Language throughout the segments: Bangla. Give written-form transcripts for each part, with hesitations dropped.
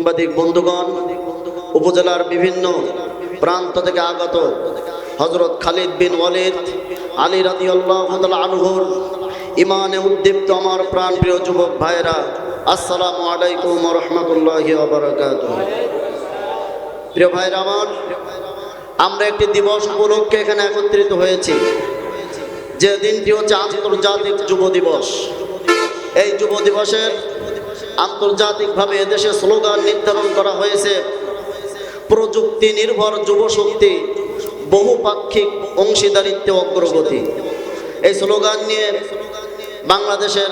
সাংবাদিক বন্ধুগণ, উপজেলার বিভিন্ন প্রান্ত থেকে আগত হযরত খালিদ বিন ওয়ালিদ আলী রাদিয়াল্লাহু তাআলা আনহুর ইমানে উদ্দীপ্ত আমার প্রাণপ্রিয় যুবক ভাইরা, আসসালামু আলাইকুম ওয়া রাহমাতুল্লাহি ওয়া বারাকাতুহু। প্রিয় ভাইরা আমার, আমরা একটি দিবস উপলক্ষে এখানে একত্রিত হয়েছি, যে দিনটি হচ্ছে আন্তর্জাতিক যুব দিবস। এই যুব দিবসের আন্তর্জাতিকভাবে এদেশে স্লোগান নির্ধারণ করা হয়েছে প্রযুক্তি নির্ভর যুব শক্তি, বহুপাক্ষিক অংশীদারিত্বে অগ্রগতি। এই স্লোগান নিয়ে বাংলাদেশের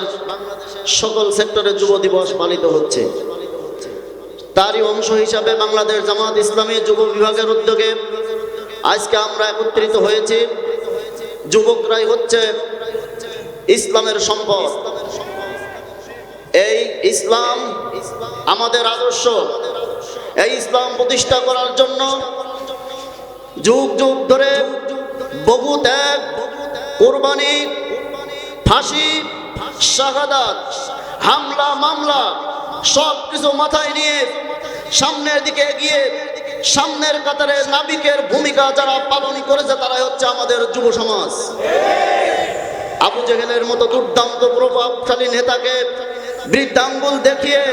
সকল সেক্টরে যুব দিবস পালিত হচ্ছে। তারই অংশ হিসাবে বাংলাদেশ জামাত ইসলামী যুব বিভাগের উদ্যোগে আজকে আমরা একত্রিত হয়েছি। যুবকরাই হচ্ছে ইসলামের সম্পদ। এই ইসলাম আমাদের আদর্শ। এই ইসলাম প্রতিষ্ঠা করার জন্য যুগ যুগ ধরে বহু ত্যাগ, কুরবানি, ফাঁসি, শাহাদাত, হামলা মামলা সব কিছু মাথায় নিয়ে সামনের দিকে এগিয়ে সামনের কাতারে নাবিকের ভূমিকা যারা পালন করেছে তারাই হচ্ছে আমাদের যুব সমাজ। আবু জেহেলের মতো দুর্দান্ত প্রভাবশালী নেতাকে বৃদ্ধাঙ্গুল দেখিয়ে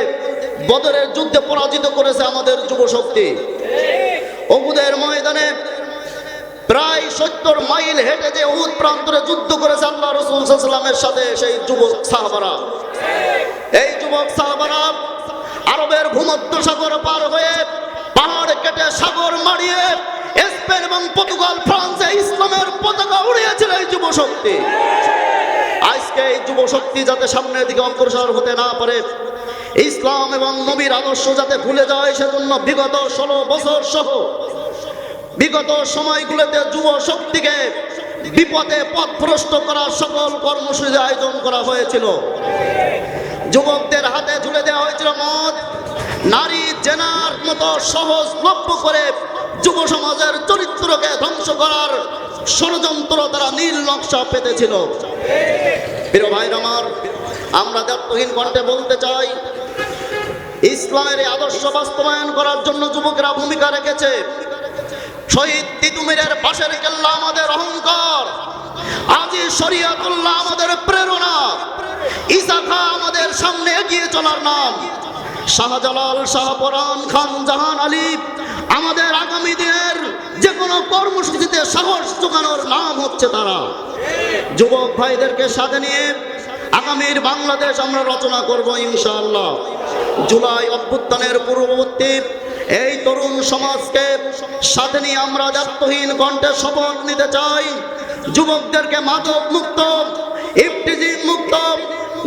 বদরের যুদ্ধে পরাজিত করেছে আমাদের যুব শক্তি। উহুদের ময়দানে প্রায় 70 মাইল হেঁটে যে উহুদ প্রান্তরে যুদ্ধ করেছে আল্লাহ রাসূল সাল্লাল্লাহু আলাইহি ওয়াসাল্লামের সাথে সেই যুবক সাহাবারা। এই যুবক সাহাবারা আরবের ভূমধ্য সাগর পার হয়ে পাহাড় কেটে সাগর মারিয়ে স্পেন এবং পর্তুগাল, ফ্রান্সে ইসলামের পতাকা উড়িয়েছিল এই যুব শক্তি। আজকে এই যুব শক্তি যাতে সামনের দিকে অগ্রসর হতে না পারে, ইসলাম এবং নবীর আদর্শ যাতে ভুলে যায়, সেজন্য বিগত 16 বছর সহ বিগত সময়গুলোতে যুব শক্তিকে বিপদে পথভ্রষ্ট করার সকল কর্মসূচি আয়োজন করা হয়েছিল। যুবকদের হাতে তুলে দেওয়া হয়েছিল মদ, নারী, জেনার মতো সহজলভ্য করে যুব সমাজের চরিত্রকে ধ্বংস করার ষড়যন্ত্র তারা নীল নকশা পেতেছিল। প্রিয় ভাইরা আমার, আমরা দায়িত্বহীন কণ্ঠে বলতে চাই, ইসলামের এই আদর্শ বাস্তবায়ন করার জন্য যুবকরা ভূমিকা রেখেছে। শহীদ তিতুমিরের পাশের কেল্লা আমাদের অহংকার, আজি শরিয়াতুল্লাহ আমাদের প্রেরণা, ঈসা খাঁ আমাদের সামনে এগিয়ে চলার নাম, শাহজালাল, শাহপরান, খান জাহান আলী আমাদের আগামী দিনের যে কোনো কর্মসূচিতে সাহস জোগানোর নাম হচ্ছে তারা। যুবক ভাইদেরকে সাথে নিয়ে আগামীর বাংলাদেশ আমরা রচনা করব ইনশাআল্লাহ। জুলাই অভ্যুত্থানের পূর্ববর্তী এই তরুণ সমাজকে সাথে নিয়ে আমরা দায়িত্বহীন কণ্ঠে শপথ নিতে চাই। যুবকদেরকে মাদক মুক্ত, ইফটিজিং মুক্ত,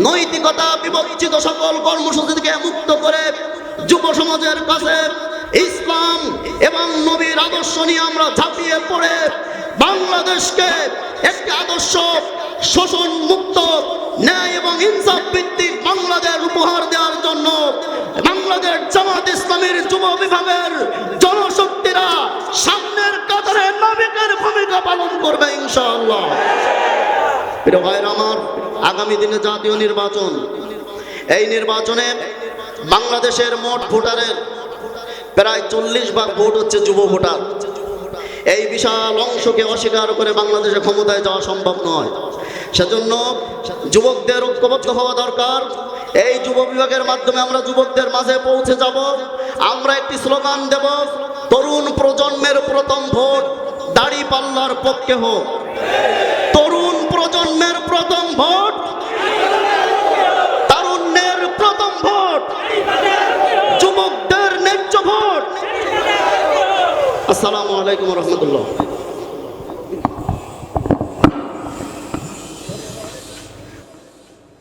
নৈতিকতা বিবর্জিত সকল কর্মসূচি থেকে মুক্ত করে যুব সমাজের কাছে ইসলাম এবং নবীর আদর্শ নিয়ে আমরা ঝাঁপিয়ে পড়ে বাংলাদেশকে একটি আদর্শ শোষণ মুক্ত, ন্যায় এবং ইনসাফ ভিত্তিক বাংলাদেশ উপহার দেওয়ার জন্য বাংলাদেশ জামাত ইসলামীর যুব বিভাগের জনশক্তিরা সামনের কাতারে নাবিকের ভূমিকা পালন করবে ইনশাআল্লাহ। প্রিয় ভাইরা আমার, আগামী দিনে জাতীয় নির্বাচন, এই নির্বাচনে বাংলাদেশের মোট ভোটারের প্রায় 40% ভোট হচ্ছে যুব ভোটার। এই বিশাল অংশকে অস্বীকার করে বাংলাদেশে ক্ষমতায় যাওয়া সম্ভব নয়। সেজন্য যুবকদের ঐক্যবদ্ধ হওয়া দরকার। এই যুব বিভাগের মাধ্যমে আমরা যুবকদের মাঝে পৌঁছে যাব। আমরা একটি স্লোগান দেব, তরুণ প্রজন্মের প্রথম ভোট দাড়িপাল্লার পক্ষে হোক। তরুণ প্রজন্মের প্রথম ভোট, তারুণ্যের প্রথম ভোট, যুবকদের ন্যায্য ভোট। আসসালামু আলাইকুম ওয়া রাহমাতুল্লাহ।